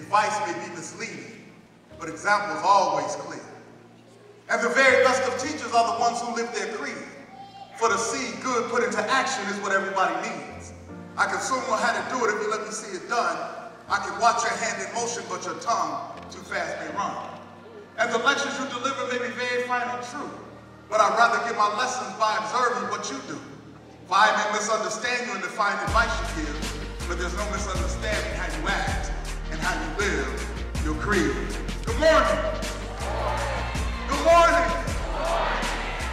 Advice may be misleading, but example is always clear. And the very best of teachers are the ones who live their creed. For to see good put into action is what everybody needs. I can soon know how to do it if you let me see it done. I can watch your hand in motion, but your tongue too fast may run. And the lectures you deliver may be very fine and true, but I'd rather get my lessons by observing what you do. For I may misunderstand you in the fine advice you give, but there's no misunderstanding how you act and how you live your creed. Good morning. Good morning.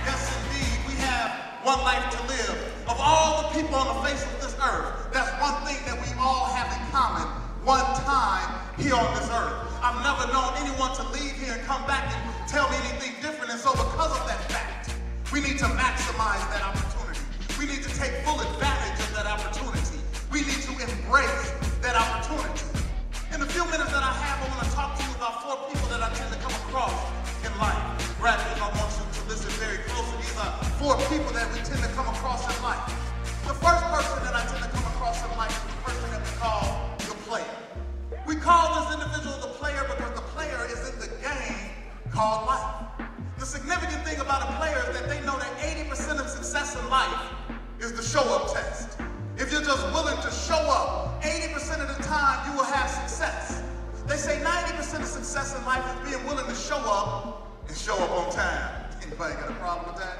Yes, indeed, we have one life to live. Of all the people on the face of this earth, that's one thing that we all have in common. One time here on this earth. I've never known anyone to leave here and come back and tell me anything different. And so because of that fact, we need to maximize that opportunity. We need to take full advantage of that opportunity. We need to embrace that opportunity. In the few minutes that I have, I want to talk to you about 4 people that I tend to come across in life. Graduates, I want you to listen very closely. These are 4 people that we tend to come across in life. The first person that I tend to come across in life is the person that we call the player. We call this individual the player because the player is in the game called life. The significant thing about a player is that they know that 80% of success in life is the show-up test. If you're just willing to show up, 80% of the time you will have success. They say 90% of success in life is being willing to show up and show up on time. Anybody got a problem with that?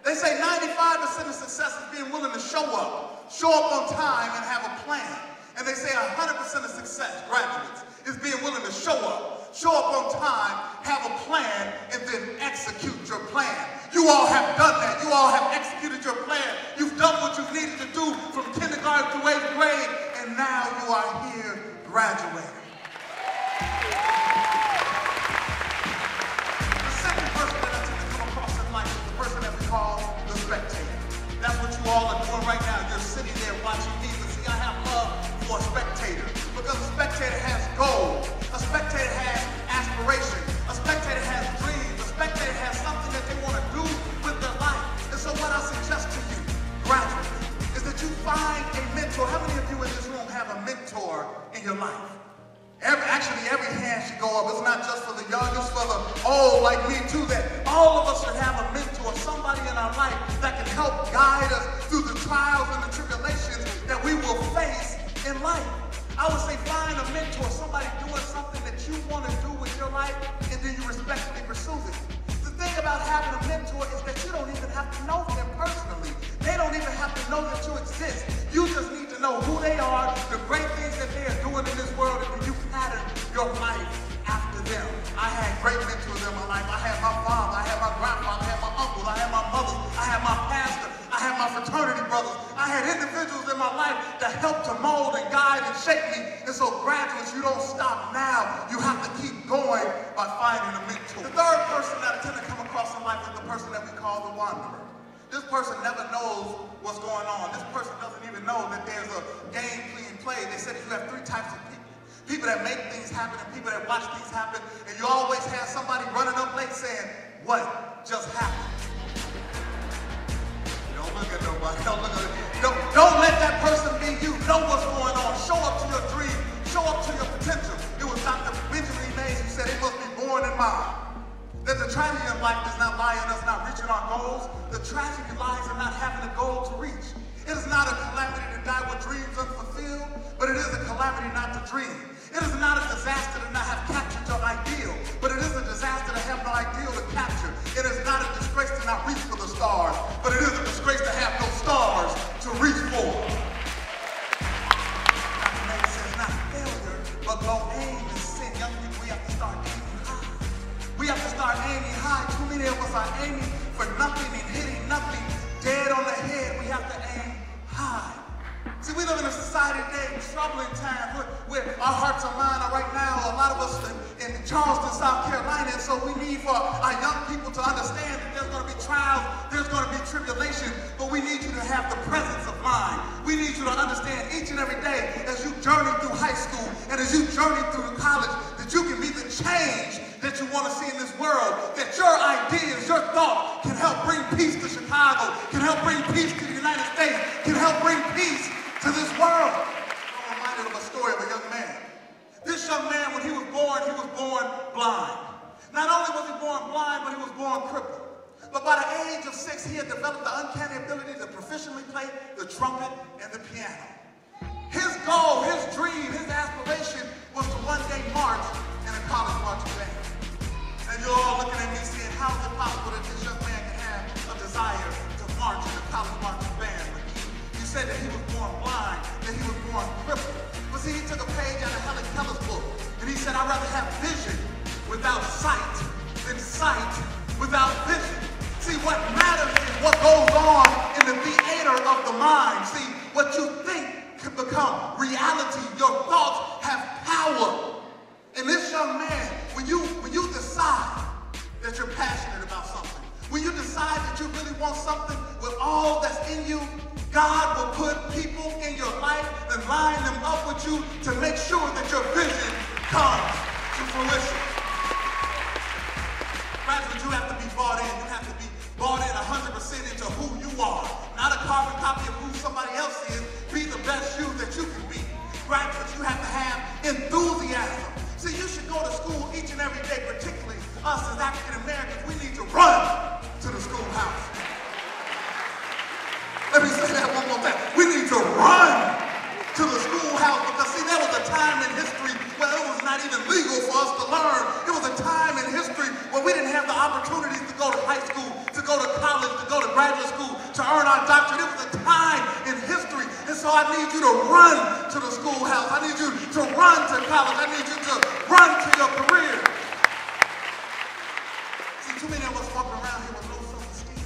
They say 95% of success is being willing to show up on time and have a plan. And they say 100% of success, graduates, is being willing to show up on time, have a plan, and then execute your plan. You all have done that. You all have executed your plan. You've done what you've needed to do from kindergarten to 8th grade, and now you are here graduating. The second person that I tend to come across in life is the person that we call the spectator. That's what you all are doing right now. You're sitting there watching me. But see, I have love for a spectator because a spectator has goals. A spectator has aspirations. A spectator has dreams. A spectator has something that they want to do with their life. And so what I suggest to you, graduates, is that you find a mentor. How many of you in this room have a mentor in your life? Every hand should go up. It's not just for the young, it's for the old like me too, that all of us should have a mentor, somebody in our life that can help guide us through the trials and the tribulations that we will face in life. I would say find a mentor, somebody doing something that you want to do with your life, and then you respectfully pursue it. The thing about having a mentor is that you don't even have to know them personally. They don't even have to know that you exist. You just need to know who they are, the great things that they are doing in this world, and then you pattern your life after them. I had great mentors in my life. I had my father, I had my grandfather, I had my uncle, I had my mother, I had my pastor, I had my fraternity brothers. I had individuals in my life that helped to mold and guide and shape me. And so graduates, you don't stop now. You have to keep going by finding a mentor. The third person that I tend to come across in life is the person that we call the wanderer. This person never knows what's going on. This person doesn't even know that there's a game being played. They said that you have 3 types of people. People that make things happen and people that watch things happen. And you always have somebody running up late saying, what just happened? Don't look at nobody. Don't let that person be you. Know what's going on. Show up to your dream. Show up to your potential. It was Dr. Benjamin Mays who said it must be born in mind. That the tragedy of life does not lie in us not reaching our goals. The tragedy lies in not having a goal to reach. It is not a calamity to die with dreams unfulfilled, but it is a calamity not to dream. It is not a disaster to not have captured your ideal, but it is a disaster to have no ideal to capture. It is not a disgrace to not reach for the stars, but it is a disgrace to have no stars to reach for. Dr. Mack says not failure, but low aim is sin. Young people, we have to start aiming high. We have to start aiming high. Too many of us are aiming for nothing and hitting nothing. Dead on the head, we have to aim high. See, we live in a society today, troubling times, where our hearts and minds are right now, a lot of us in Charleston, South Carolina, and so we need for our young people to understand that there's going to be trials, there's going to be tribulation, but we need you to have the presence of mind. We need you to understand each and every day as you journey through high school and as you journey through college, that you can be the change that you want to see in this world, that your ideas, your thoughts can help bring peace to Chicago, can help bring peace to the United States, can help bring peace to this world. I'm reminded of a story of a young man trumpet, and the piano. His goal, his dream, his aspiration was to one day march in a college marching band. And you're all looking at me saying, how is it possible that this young man can have a desire to march in a college marching band? You said that he was born blind, that he was born crippled. But see, he took a page out of Helen Keller's book, and he said, I'd rather have vision without sight than sight without vision. See, what matters is what goes on in the theater of the mind. See, what you think can become reality. Your thoughts have power. And this young man, when you decide that you're passionate about something, when you decide that you really want something with all that's in you, God will put people in your life and line them up with you to make sure that your vision comes to fruition. Graduates, you have to be bought in. You have to be bought in 100% into who you are. Not a carbon copy of who somebody else is. Be the best you that you can be. Graduates, you have to have enthusiasm. See, you should go to school each and every day, particularly us as African Americans. We need to run to the schoolhouse. Let me say that one more time. We need to run to the schoolhouse because, see, there was a time in history where it was not even legal for us to learn. It was a time in history where we didn't have the opportunities to go to high school, to go to college, to go to graduate school, to earn our doctorate. It was a time in history. And so I need you to run to the schoolhouse. I need you to run to college. I need you to run to your career. See, too many of us walking around here with low self-esteem.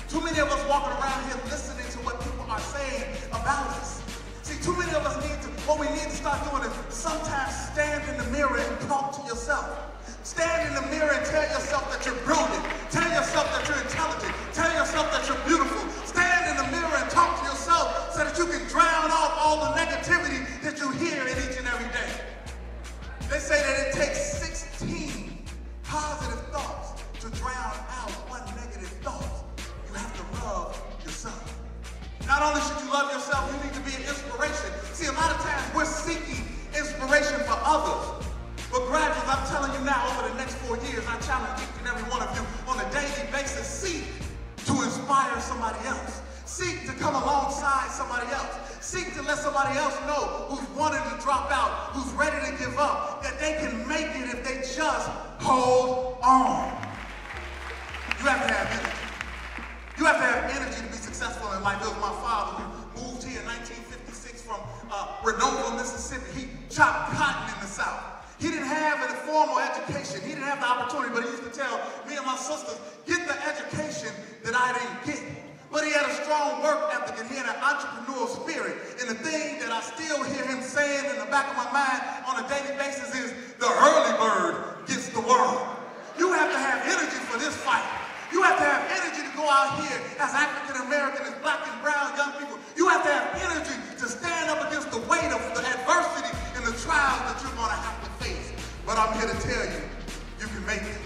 Too many of us walking around here listening to what people are saying about us. See, too many of us what we need to start doing is sometimes stand in the mirror and talk to yourself. Stand in the mirror and tell yourself that you're brilliant. Tell yourself that you're intelligent. Tell yourself that you're beautiful. Stand in the mirror and talk to yourself so that you can drown off all the negativity that you hear in each and every day. They say that it takes 16 positive thoughts to drown out one negative thought. You have to love yourself. Not only should you love yourself, you need to be an inspiration. See, a lot of times we're seeking inspiration for others. But graduates, I'm telling you now, over the next 4 years, I challenge each and every one of you on a daily basis, seek to inspire somebody else. Seek to come alongside somebody else. Seek to let somebody else know who's wanting to drop out, who's ready to give up, that they can make it if they just hold on. You have to have energy. You have to have energy to be successful in life. It was my father who moved here in 1956 from Renovo, Mississippi. He chopped cotton in the South. He didn't have a formal education. He didn't have the opportunity, but he used to tell me and my sisters, get the education that I didn't get. But he had a strong work ethic and he had an entrepreneurial spirit. And the thing that I still hear him saying in the back of my mind on a daily basis is, the early bird gets the worm. You have to have energy for this fight. You have to have energy to go out here as African American, as black and brown young people. You have to have energy to stand up against the weight of the adversity and the trials that you're going to have to face. But I'm here to tell you, you can make it.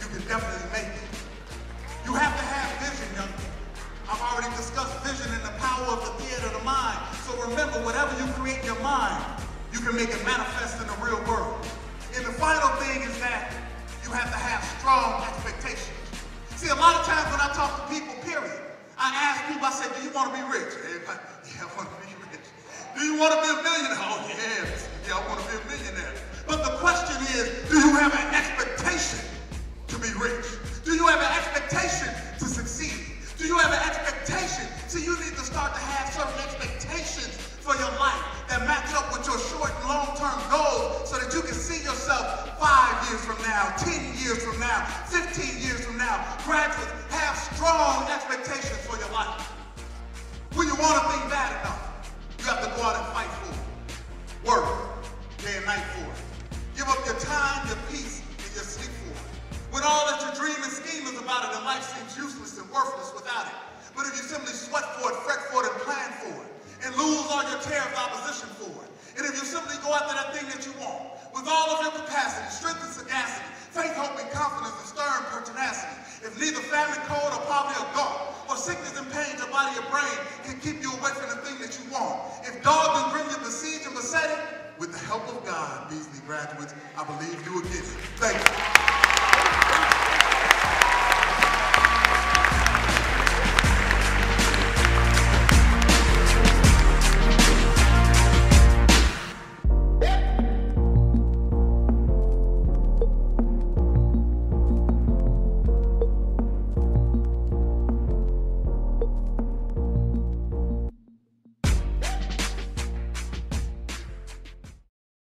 You can definitely make it. You have to have vision, young people. I've already discussed vision and the power of the theater of the mind. So remember, whatever you create in your mind, you can make it manifest in the real world. And the final thing is that you have to have strong expectations. See, a lot of times when I talk to people, period, I ask people, I say, do you want to be rich? Everybody, yeah, I want to be rich. Do you want to be a millionaire? Oh, yeah, I want to be a millionaire. But the question is, do you have an expectation to be rich? Do you have an expectation to succeed? Do you have an expectation? See, you need to start to have certain expectations for your life that match up with your short and long-term goals so that you can see yourself 5 years from now, 10 years from now, 15 years from now. Graduates, have strong expectations for your life. When you want a thing bad enough, you have to go out and fight for it. Work day and night for it. Give up your time, your peace, and your sleep for it. When all that you dream and scheme is about it, and life seems useless and worthless without it. But if you simply sweat for it, fret for it, and plan for it, and lose all your tear of opposition for it, and if you simply go after that thing that you want, with all of your capacity, strength and sagacity, faith, hope, and confidence, and stern pertinacity, if neither famine, cold, or poverty, or gulf, or sickness and pain to body or brain can keep you away from the thing that you want, if dogs and grim you besiege and beset it, with the help of God, Beasley graduates, I believe you will get it. Thank you.